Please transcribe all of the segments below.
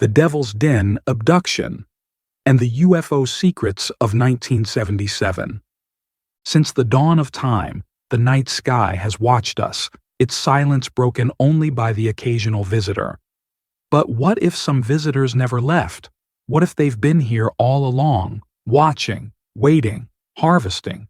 the Devil's Den Abduction, and the UFO Secrets of 1977. Since the dawn of time, the night sky has watched us, its silence broken only by the occasional visitor. But what if some visitors never left? What if they've been here all along, watching, waiting, harvesting?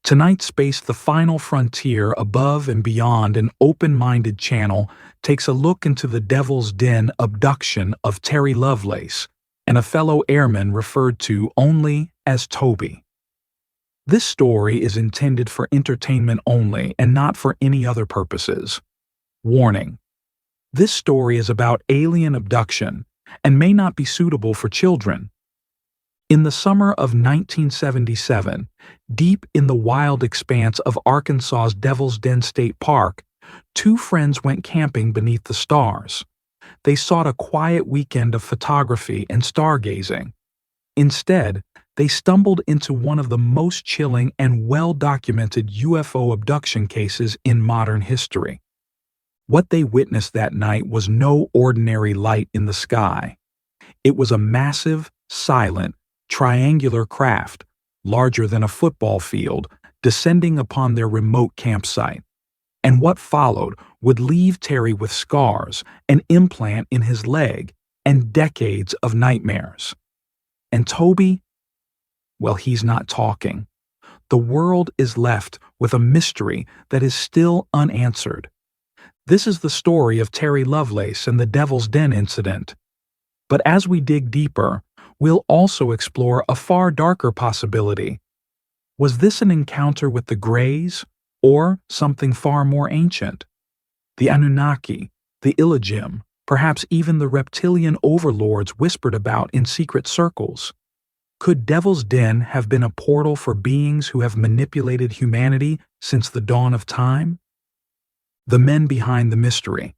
Tonight, Space, the Final Frontier, above and beyond an open-minded channel, takes a look into the Devil's Den abduction of Terry Lovelace and a fellow airman referred to only as Toby. This story is intended for entertainment only and not for any other purposes. Warning: this story is about alien abduction and may not be suitable for children. In the summer of 1977, deep in the wild expanse of Arkansas's Devil's Den State Park, two friends went camping beneath the stars. They sought a quiet weekend of photography and stargazing. Instead, they stumbled into one of the most chilling and well-documented UFO abduction cases in modern history. What they witnessed that night was no ordinary light in the sky. It was a massive, silent, triangular craft, larger than a football field, descending upon their remote campsite. And what followed would leave Terry with scars, an implant in his leg, and decades of nightmares. And Toby? Well, he's not talking. The world is left with a mystery that is still unanswered. This is the story of Terry Lovelace and the Devil's Den incident. But as we dig deeper, we'll also explore a far darker possibility. Was this an encounter with the Greys, or something far more ancient? The Anunnaki, the Illegim, perhaps even the reptilian overlords whispered about in secret circles. Could Devil's Den have been a portal for beings who have manipulated humanity since the dawn of time? The men behind the mystery.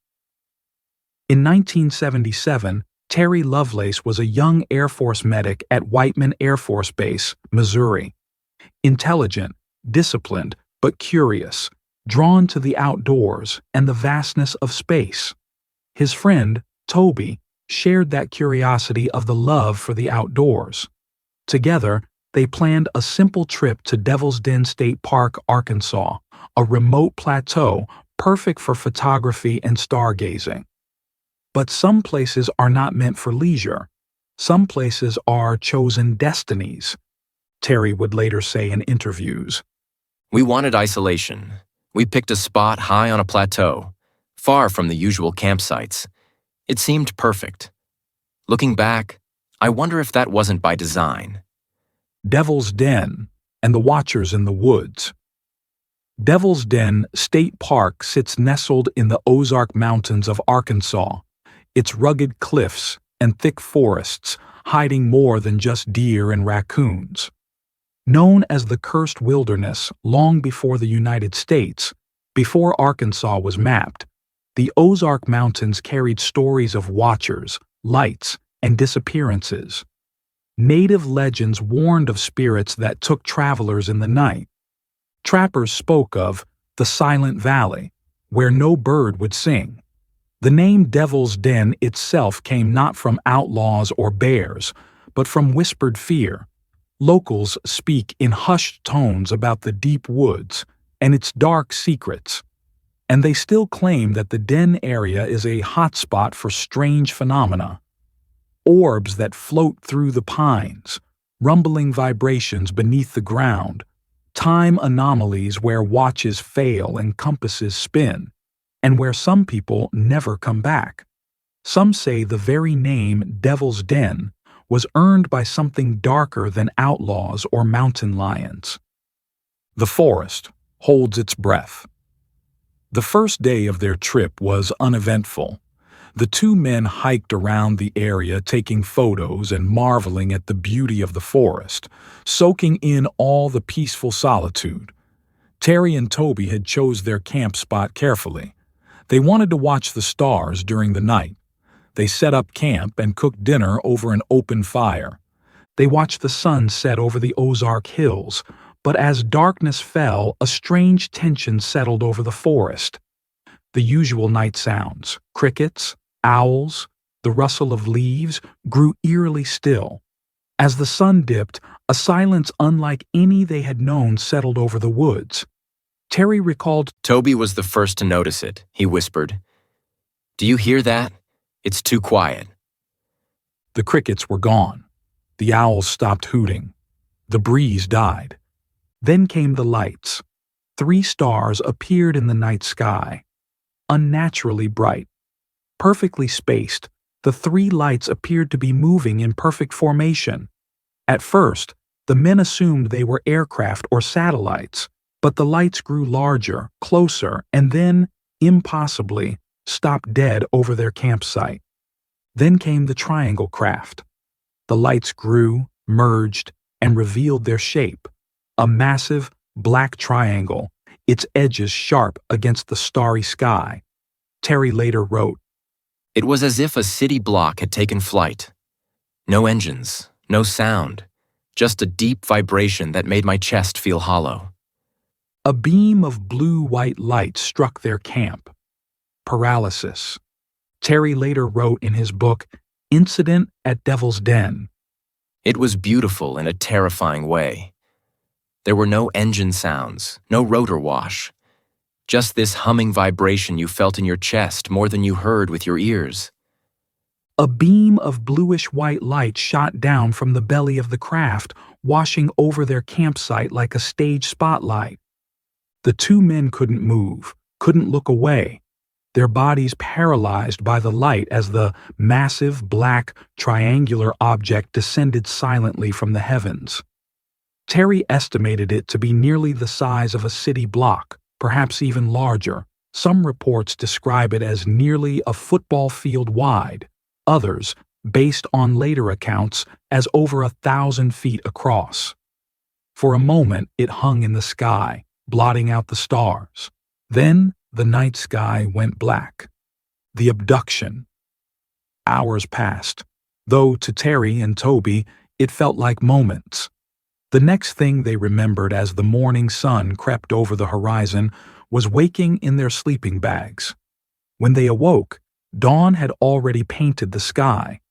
In 1977, Terry Lovelace was a young Air Force medic at Whiteman Air Force Base, Missouri. Intelligent, disciplined, but curious, drawn to the outdoors and the vastness of space. His friend, Toby, shared that curiosity of the love for the outdoors. Together, they planned a simple trip to Devil's Den State Park, Arkansas, a remote plateau perfect for photography and stargazing. But some places are not meant for leisure. Some places are chosen destinies, Terry would later say in interviews. We wanted isolation. We picked a spot high on a plateau, far from the usual campsites. It seemed perfect. Looking back, I wonder if that wasn't by design. Devil's Den and the Watchers in the Woods. Devil's Den State Park sits nestled in the Ozark Mountains of Arkansas, its rugged cliffs and thick forests hiding more than just deer and raccoons. Known as the Cursed Wilderness long before the United States, before Arkansas was mapped, the Ozark Mountains carried stories of watchers, lights, and disappearances. Native legends warned of spirits that took travelers in the night. Trappers spoke of the Silent Valley, where no bird would sing. The name Devil's Den itself came not from outlaws or bears, but from whispered fear. Locals speak in hushed tones about the deep woods and its dark secrets, and they still claim that the Den area is a hotspot for strange phenomena. Orbs that float through the pines, rumbling vibrations beneath the ground, time anomalies where watches fail and compasses spin, and where some people never come back. Some say the very name Devil's Den was earned by something darker than outlaws or mountain lions. The forest holds its breath. The first day of their trip was uneventful. The two men hiked around the area taking photos and marveling at the beauty of the forest, soaking in all the peaceful solitude. Terry and Toby had chose their camp spot carefully. They wanted to watch the stars during the night. They set up camp and cooked dinner over an open fire. They watched the sun set over the Ozark Hills, but as darkness fell, a strange tension settled over the forest. The usual night sounds, crickets, owls, The rustle of leaves grew eerily still. As the sun dipped, a silence unlike any they had known settled over the woods. Terry recalled, Toby was the first to notice it, he whispered. Do you hear that? It's too quiet. The crickets were gone. The owls stopped hooting. The breeze died. Then came the lights. 3 stars appeared in the night sky. Unnaturally bright. Perfectly spaced, the 3 lights appeared to be moving in perfect formation. At first, the men assumed they were aircraft or satellites, but the lights grew larger, closer, and then, impossibly, stopped dead over their campsite. Then came the triangle craft. The lights grew, merged, and revealed their shape. A massive, black triangle, its edges sharp against the starry sky. Terry later wrote, It was as if a city block had taken flight. No engines, no sound, just a deep vibration that made my chest feel hollow. A beam of blue-white light struck their camp. Paralysis. Terry later wrote in his book, Incident at Devil's Den. It was beautiful in a terrifying way. There were no engine sounds, no rotor wash. Just this humming vibration you felt in your chest more than you heard with your ears. A beam of bluish-white light shot down from the belly of the craft, washing over their campsite like a stage spotlight. The 2 men couldn't move, couldn't look away, their bodies paralyzed by the light as the massive, black, triangular object descended silently from the heavens. Terry estimated it to be nearly the size of a city block, perhaps even larger. Some reports describe it as nearly a football field wide, others, based on later accounts, as over 1,000 feet across. For a moment it hung in the sky, blotting out the stars. Then the night sky went black. The abduction. Hours passed, though to Terry and Toby it felt like moments. The next thing they remembered as the morning sun crept over the horizon was waking in their sleeping bags. When they awoke, dawn had already painted the sky.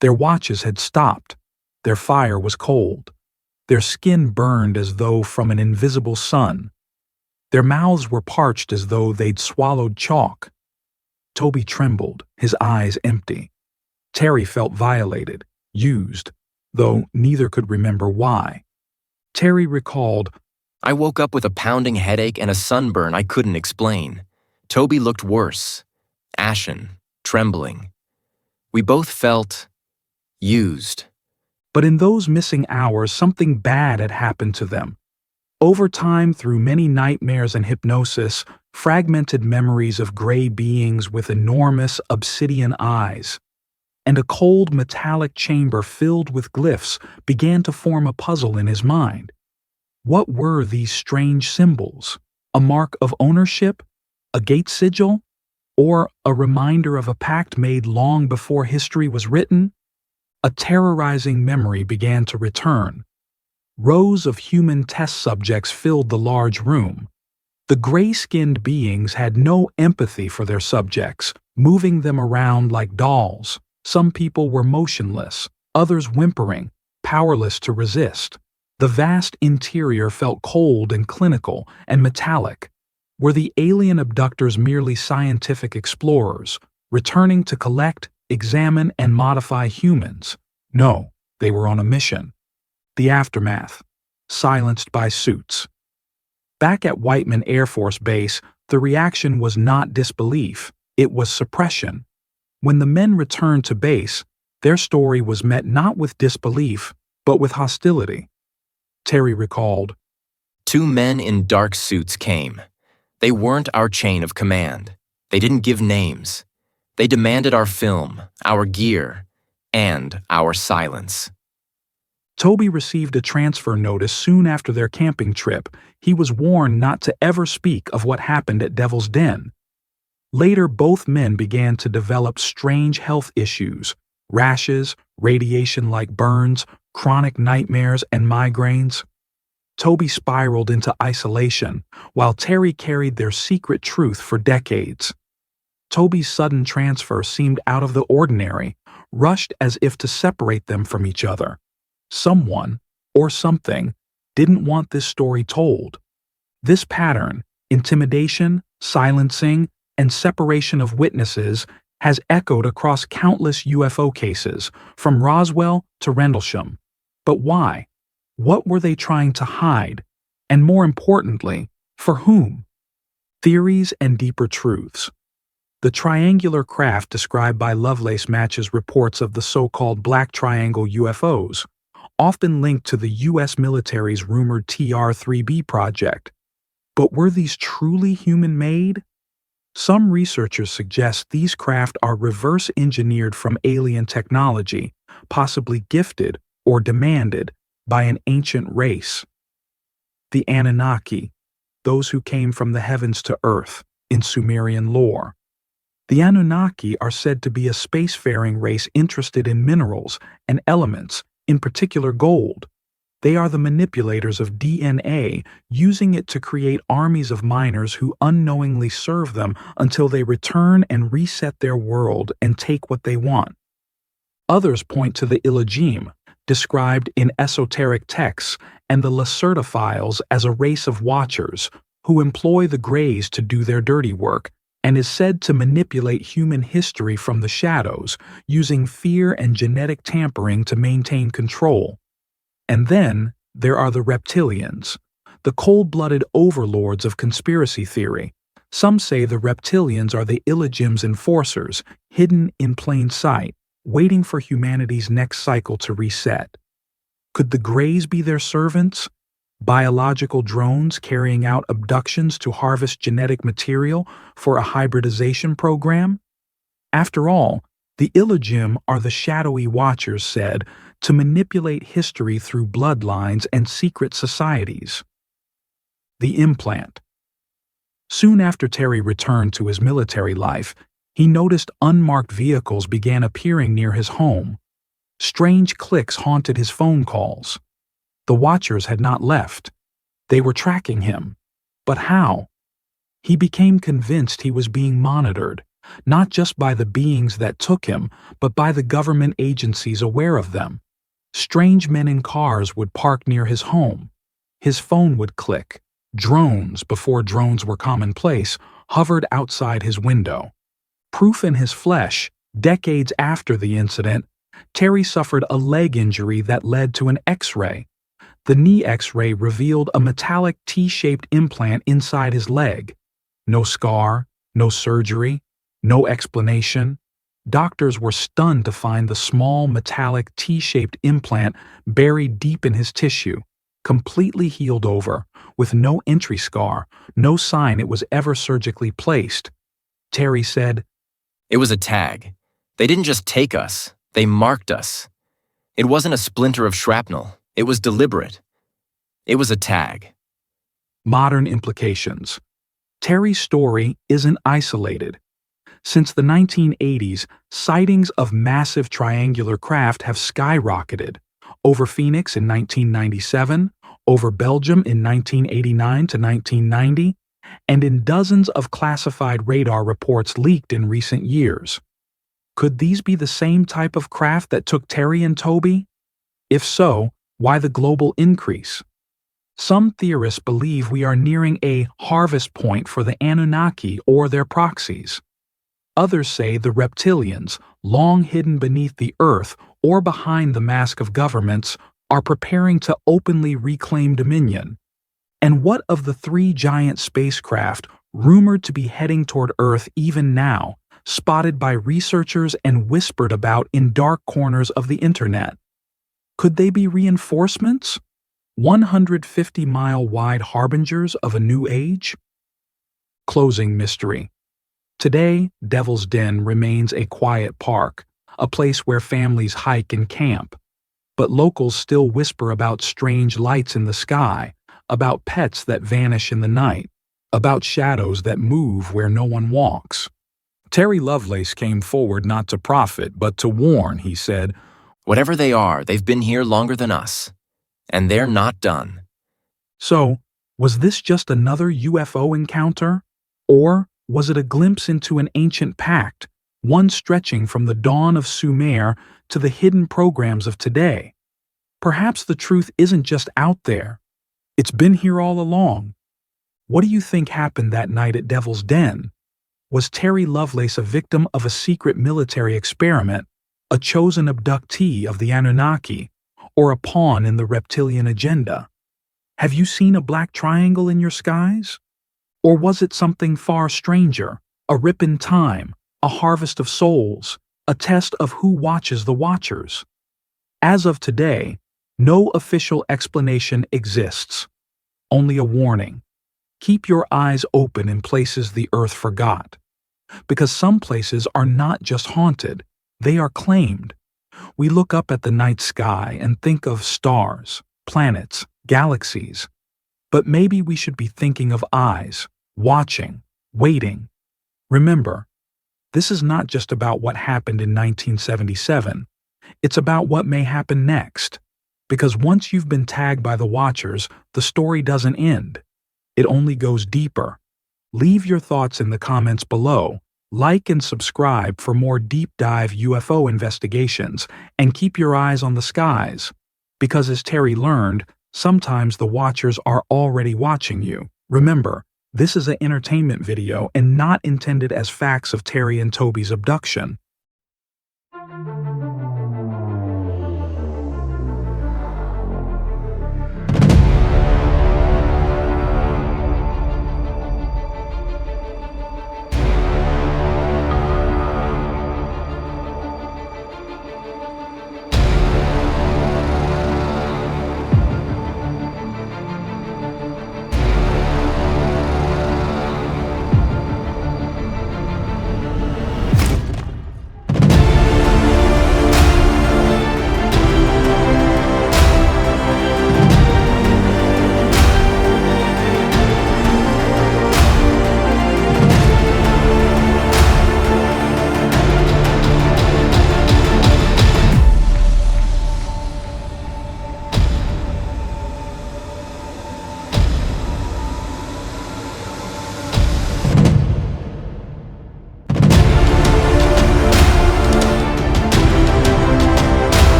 Their watches had stopped. Their fire was cold. Their skin burned as though from an invisible sun. Their mouths were parched as though they'd swallowed chalk. Toby trembled, his eyes empty. Terry felt violated, used, though neither could remember why. Terry recalled, I woke up with a pounding headache and a sunburn I couldn't explain. Toby looked worse, ashen, trembling. We both felt used. But in those missing hours, something bad had happened to them. Over time, through many nightmares and hypnosis, fragmented memories of gray beings with enormous obsidian eyes, and a cold metallic chamber filled with glyphs began to form a puzzle in his mind. What were these strange symbols? A mark of ownership? A gate sigil? Or a reminder of a pact made long before history was written? A terrorizing memory began to return. Rows of human test subjects filled the large room. The gray-skinned beings had no empathy for their subjects, moving them around like dolls. Some people were motionless, others whimpering, powerless to resist. The vast interior felt cold and clinical and metallic. Were the alien abductors merely scientific explorers, returning to collect, examine, and modify humans? No, they were on a mission. The aftermath. Silenced by suits. Back at Whiteman Air Force Base, the reaction was not disbelief, it was suppression. When the men returned to base, their story was met not with disbelief, but with hostility. Terry recalled, 2 men in dark suits came. They weren't our chain of command. They didn't give names. They demanded our film, our gear, and our silence. Toby received a transfer notice soon after their camping trip. He was warned not to ever speak of what happened at Devil's Den. Later, both men began to develop strange health issues, rashes, radiation-like burns, chronic nightmares, and migraines. Toby spiraled into isolation, while Terry carried their secret truth for decades. Toby's sudden transfer seemed out of the ordinary, rushed as if to separate them from each other. Someone, or something, didn't want this story told. This pattern, intimidation, silencing, and separation of witnesses, has echoed across countless UFO cases, from Roswell to Rendlesham. But why? What were they trying to hide? And more importantly, for whom? Theories and deeper truths. The triangular craft described by Lovelace matches reports of the so-called Black Triangle UFOs, often linked to the U.S. military's rumored TR-3B project. But were these truly human-made? Some researchers suggest these craft are reverse-engineered from alien technology, possibly gifted or demanded by an ancient race. The Anunnaki, those who came from the heavens to earth, in Sumerian lore. The Anunnaki are said to be a spacefaring race interested in minerals and elements, in particular gold. They are the manipulators of DNA, using it to create armies of miners who unknowingly serve them until they return and reset their world and take what they want. Others point to the Illagim, described in esoteric texts, and the Lacertophiles as a race of watchers who employ the Greys to do their dirty work, and is said to manipulate human history from the shadows, using fear and genetic tampering to maintain control. And then there are the Reptilians, the cold-blooded overlords of conspiracy theory. Some say the Reptilians are the Illagim's enforcers, hidden in plain sight, waiting for humanity's next cycle to reset. Could the Greys be their servants? Biological drones carrying out abductions to harvest genetic material for a hybridization program? After all, the Illagim are the shadowy watchers said to manipulate history through bloodlines and secret societies. The Implant. Soon after Terry returned to his military life, he noticed unmarked vehicles began appearing near his home. Strange clicks haunted his phone calls. The watchers had not left. They were tracking him. But how? He became convinced he was being monitored, not just by the beings that took him, but by the government agencies aware of them. Strange men in cars would park near his home. His phone would click. Drones, before drones were commonplace, hovered outside his window. Proof in his flesh, decades after the incident, Terry suffered a leg injury that led to an X-ray. The knee X-ray revealed a metallic T-shaped implant inside his leg. No scar, no surgery, no explanation. Doctors were stunned to find the small metallic T-shaped implant buried deep in his tissue, completely healed over, with no entry scar, no sign it was ever surgically placed. Terry said, "It was a tag. They didn't just take us, they marked us. It wasn't a splinter of shrapnel. It was deliberate. It was a tag." Modern implications. Terry's story isn't isolated. Since the 1980s, sightings of massive triangular craft have skyrocketed. Over Phoenix in 1997, over Belgium in 1989 to 1990, and in dozens of classified radar reports leaked in recent years. Could these be the same type of craft that took Terry and Toby? If so, why the global increase? Some theorists believe we are nearing a harvest point for the Anunnaki or their proxies. Others say the Reptilians, long hidden beneath the earth or behind the mask of governments, are preparing to openly reclaim dominion. And what of the 3 giant spacecraft rumored to be heading toward Earth even now, spotted by researchers and whispered about in dark corners of the internet? Could they be reinforcements? 150-mile-wide harbingers of a new age? Closing mystery. Today, Devil's Den remains a quiet park, a place where families hike and camp. But locals still whisper about strange lights in the sky, about pets that vanish in the night, about shadows that move where no one walks. Terry Lovelace came forward not to profit, but to warn, he said, "Whatever they are, they've been here longer than us. And they're not done." So, was this just another UFO encounter? Or was it a glimpse into an ancient pact, one stretching from the dawn of Sumer to the hidden programs of today. Perhaps the truth isn't just out there. It's been here all along. What do you think happened that night at Devil's Den? Was Terry Lovelace a victim of a secret military experiment, a chosen abductee of the Anunnaki, or a pawn in the reptilian agenda? Have you seen a black triangle in your skies? Or was it something far stranger, a rip in time, a harvest of souls, a test of who watches the watchers? As of today, no official explanation exists, only a warning. Keep your eyes open in places the earth forgot, because some places are not just haunted, they are claimed. We look up at the night sky and think of stars, planets, galaxies, but maybe we should be thinking of eyes, watching, waiting. Remember, this is not just about what happened in 1977, it's about what may happen next. Because once you've been tagged by the watchers, the story doesn't end. It only goes deeper. Leave your thoughts in the comments below, like and subscribe for more deep dive UFO investigations, and keep your eyes on the skies. Because as Terry learned, sometimes the watchers are already watching you. Remember, this is an entertainment video and not intended as facts of Terry and Toby's abduction.